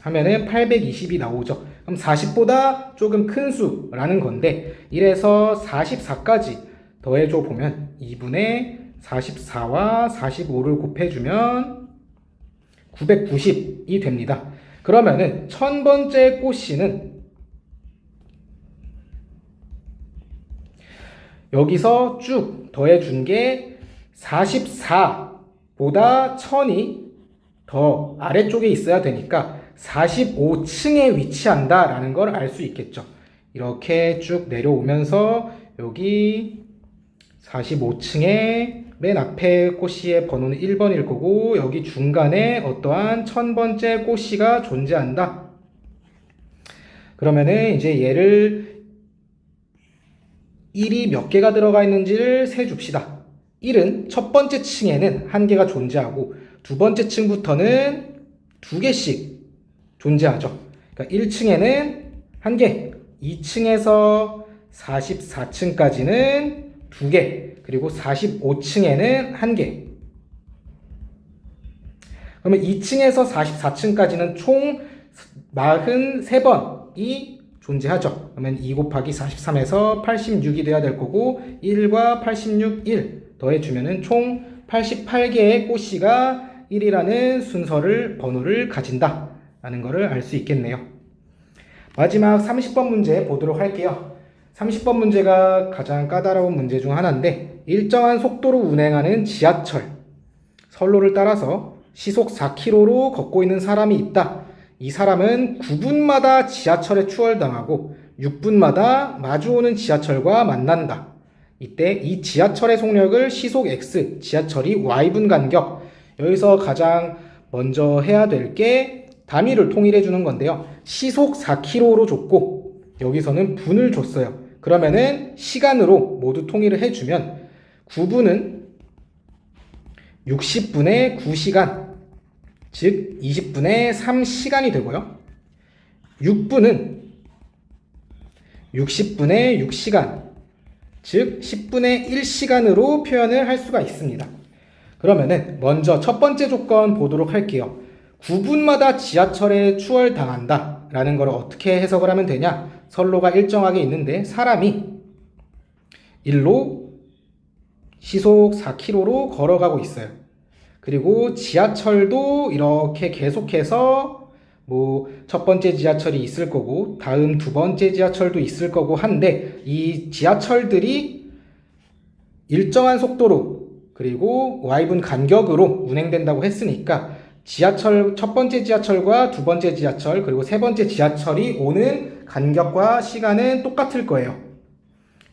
하면은 820이 나오죠. 그럼 40보다 조금 큰 수라는 건데 1에서 44까지 더해줘 보면 2분의 44와 45를 곱해주면 990이 됩니다. 그러면은 1000번째 꽃씨는 여기서 쭉 더해준 게 44보다 1000이 더 아래쪽에 있어야 되니까 45층에 위치한다 라는 걸 알 수 있겠죠. 이렇게 쭉 내려오면서 여기 45층에 맨 앞에 꽃씨의 번호는 1번일 거고 여기 중간에 어떠한 1000번째 꽃씨가 존재한다. 그러면은 이제 얘를 1이 몇 개가 들어가 있는지를 세줍시다. 1은 첫 번째 층에는 1개가 존재하고 두 번째 층부터는 2개씩 존재하죠. 그러니까 1층에는 1개, 2층에서 44층까지는 2개, 그리고 45층에는 1개. 그러면 2층에서 44층까지는 총 43번이 존재하죠. 그러면 2 곱하기 43에서 86이 돼야 될 거고 1과 86, 1 더해주면은 총 88개의 꽃씨가 1이라는 번호를 가진다 라는 것을 알 수 있겠네요. 마지막 30번 문제 보도록 할게요. 30번 문제가 가장 까다로운 문제 중 하나인데, 일정한 속도로 운행하는 지하철 선로를 따라서 시속 4km로 걷고 있는 사람이 있다. 이 사람은 9분마다 지하철에 추월당하고 6분마다 마주오는 지하철과 만난다. 이때 이 지하철의 속력을 시속 x, 지하철이 y분 간격. 여기서 가장 먼저 해야 될 게 단위를 통일해 주는 건데요. 시속 4km로 줬고 여기서는 분을 줬어요. 그러면은 시간으로 모두 통일을 해주면 9분은 60분의 9시간, 즉 20분의 3시간이 되고요. 6분은 60분의 6시간, 즉 10분의 1시간으로 표현을 할 수가 있습니다. 그러면은 먼저 첫 번째 조건 보도록 할게요. 9분마다 지하철에 추월당한다 라는 걸 어떻게 해석을 하면 되냐? 선로가 일정하게 있는데 사람이 일로 시속 4km로 걸어가고 있어요. 그리고 지하철도 이렇게 계속해서 첫 번째 지하철이 있을 거고 다음 두 번째 지하철도 있을 거고 한데, 이 지하철들이 일정한 속도로 그리고 y분 간격으로 운행된다고 했으니까 첫 번째 지하철과 두 번째 지하철 그리고 세 번째 지하철이 오는 간격과 시간은 똑같을 거예요.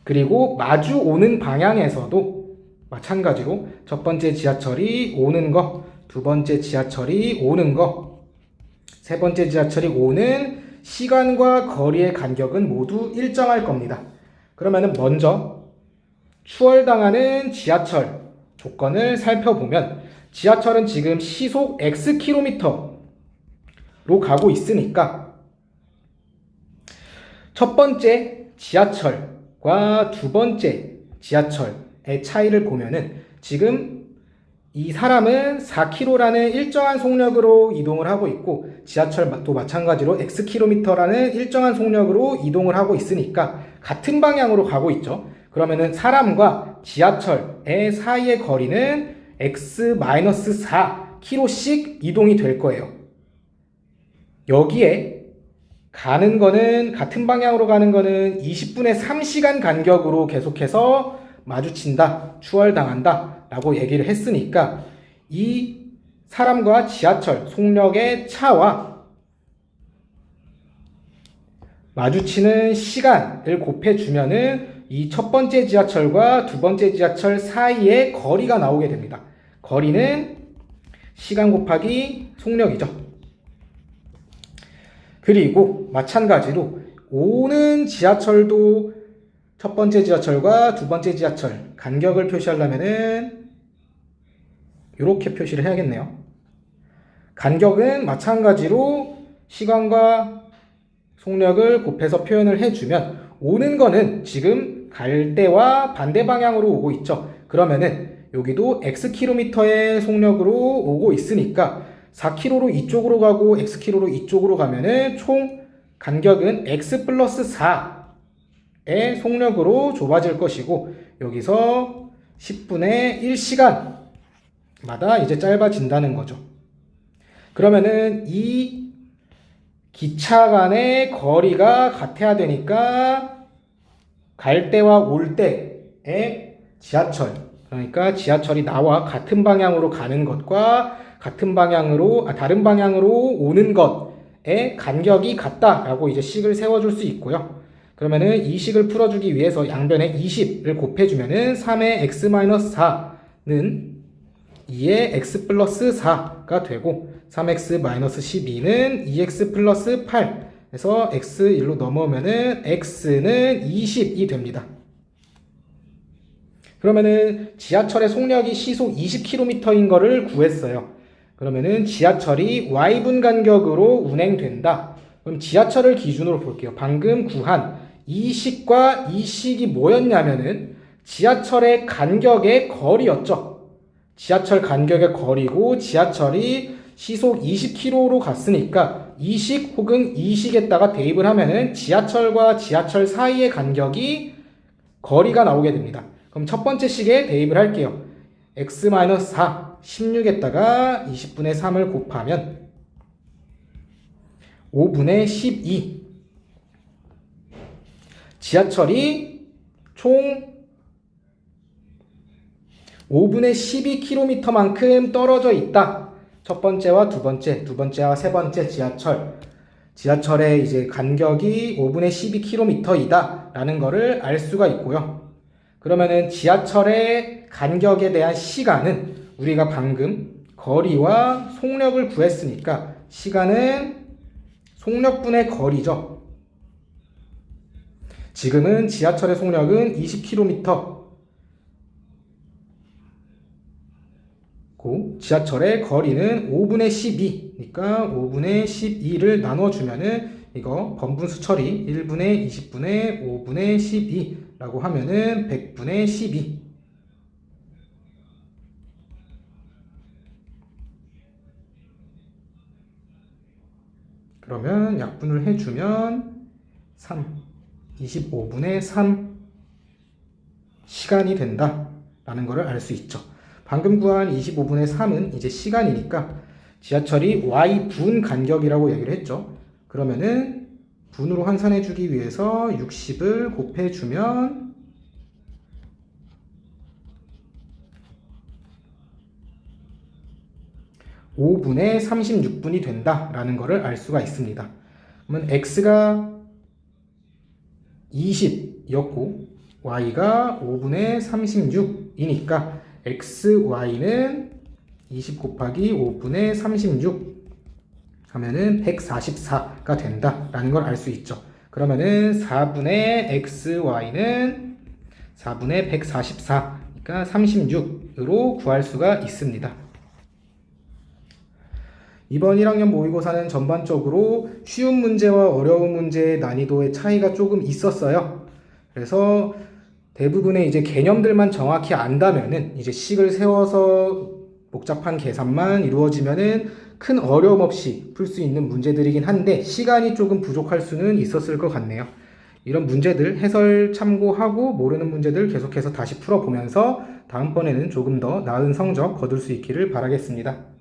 그리고 마주 오는 방향에서도 마찬가지로 첫 번째 지하철이 오는 거, 두 번째 지하철이 오는 거, 세 번째 지하철이 오는 시간과 거리의 간격은 모두 일정할 겁니다. 그러면은 먼저 추월당하는 지하철 조건을 살펴보면, 지하철은 지금 시속 Xkm로 가고 있으니까 첫 번째 지하철과 두 번째 지하철의 차이를 보면은 지금 이 사람은 4km라는 일정한 속력으로 이동을 하고 있고 지하철도 마찬가지로 Xkm라는 일정한 속력으로 이동을 하고 있으니까 같은 방향으로 가고 있죠. 그러면은 사람과 지하철의 사이의 거리는 x-4km씩 이동이 될 거예요. 여기에 가는 거는, 같은 방향으로 가는 거는 20분의 3시간 간격으로 계속해서 마주친다, 추월당한다 라고 얘기를 했으니까 이 사람과 지하철 속력의 차와 마주치는 시간을 곱해주면은 이 첫 번째 지하철과 두 번째 지하철 사이의 거리가 나오게 됩니다. 거리는 시간 곱하기 속력이죠. 그리고 마찬가지로 오는 지하철도 첫 번째 지하철과 두 번째 지하철 간격을 표시하려면은 이렇게 표시를 해야겠네요. 간격은 마찬가지로 시간과 속력을 곱해서 표현을 해주면 오는 거는 지금 갈 때와 반대 방향으로 오고 있죠. 그러면은 여기도 Xkm의 속력으로 오고 있으니까 4km로 이쪽으로 가고 Xkm로 이쪽으로 가면은 총 간격은 X 플러스 4의 속력으로 좁아질 것이고 여기서 10분의 1시간마다 이제 짧아진다는 거죠. 그러면은 이 기차 간의 거리가 같아야 되니까 갈 때와 올 때의 지하철, 그러니까 지하철이 나와 같은 방향으로 가는 것과 다른 방향으로 오는 것의 간격이 같다라고 이제 식을 세워줄 수 있고요. 그러면은 이 식을 풀어주기 위해서 양변에 20을 곱해주면은 3의 x-4는 2의 x 플러스 4가 되고 3x-12는 2x 플러스 8 그래서 x 1로 넘어오면은 x는 20이 됩니다. 그러면은 지하철의 속력이 시속 20km인 거를 구했어요. 그러면은 지하철이 y분 간격으로 운행된다. 그럼 지하철을 기준으로 볼게요. 방금 구한 이 식과 이 식이 뭐였냐면은 지하철의 간격의 거리였죠. 지하철 간격의 거리고 지하철이 시속 20km로 갔으니까 이 식 혹은 이 식에다가 대입을 하면은 지하철과 지하철 사이의 간격이 거리가 나오게 됩니다. 그럼 첫 번째 식에 대입을 할게요. x-4, 16에다가 20분의 3을 곱하면 5분의 12. 지하철이 총 5분의 12km만큼 떨어져 있다. 첫 번째와 두 번째와 세 번째 지하철의 이제 간격이 5분의 12km이다 라는 거를 알 수가 있고요. 그러면은 지하철의 간격에 대한 시간은 우리가 방금 거리와 속력을 구했으니까 시간은 속력분의 거리죠. 지금은 지하철의 속력은 20km 고 지하철의 거리는 5분의 12니까 5분의 12를 나눠주면은 이거 번분수 처리 1분의 20분의 5분의 12라고 하면은 100분의 12. 그러면 약분을 해주면 25분의 3 시간이 된다 라는 것을 알 수 있죠. 방금 구한 25분의 3은 이제 시간이니까 지하철이 y분 간격이라고 얘기를 했죠. 그러면은 분으로 환산해 주기 위해서 60을 곱해 주면 5분의 36분이 된다라는 것을 알 수가 있습니다. 그러면 x가 20였고 y가 5분의 36이니까 xy는 20 곱하기 5분의 36 하면은 144가 된다라는 걸 알 수 있죠. 그러면은 4분의 xy는 4분의 144, 그러니까 36으로 구할 수가 있습니다. 이번 1학년 모의고사는 전반적으로 쉬운 문제와 어려운 문제의 난이도의 차이가 조금 있었어요. 그래서 대부분의 이제 개념들만 정확히 안다면은 이제 식을 세워서 복잡한 계산만 이루어지면은 큰 어려움 없이 풀 수 있는 문제들이긴 한데 시간이 조금 부족할 수는 있었을 것 같네요. 이런 문제들 해설 참고하고 모르는 문제들 계속해서 다시 풀어보면서 다음번에는 조금 더 나은 성적 거둘 수 있기를 바라겠습니다.